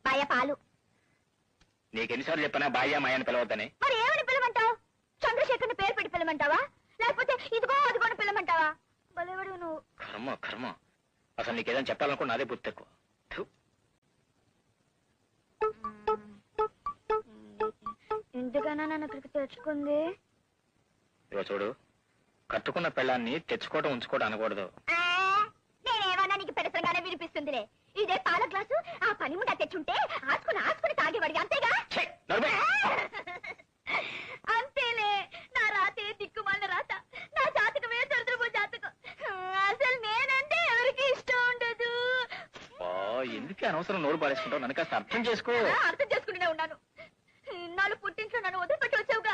బాయ పాలు. నీకెన్నిసార్లు చెప్పనా బాయ్యా మాయని పిలవద్దని? మరి ఏమని పిలమంటావు? చంద్రశేఖర్ని పేరు పెట్టి పిలమంటావా, లేకపోతే ఇదిగో అదిగోని పిలమంటావా? బలేవాడు నువ్వు. కర్మ కర్మ, అసలు నీకేదని చెప్పాలనుకున్నా అదే బుద్ధి ఎక్కువ. ఎందుకన్నా నన్ను ఇక్కడికి తెచ్చుకుంది? ఇగో చూడు, కట్టుకున్న పెళ్ళాన్ని తెచ్చుకోవడం ఉంచుకోవడం అనకూడదు. నేనేమన్నా నీకు పెడసగానే వినిపిస్తుందిలే. ఇదే పాల గ్లాసు ఆ పని ముండా తెచ్చుంటే ఆసుకుని ఆసుకుని తాగేవాడిగా, అంతేగా? అంతేలే, నా రాతే దిక్కుమాల రాత, నా జాతకమే దరిద్రపు జాతకం. అసలు నేనంటే ఎవరికి ఇష్టం ఉండదు. ఎందుకు అనవసరం నోరు పారేసుకుంటావు? నన్ను కాస్త అర్థం చేసుకో. అర్థం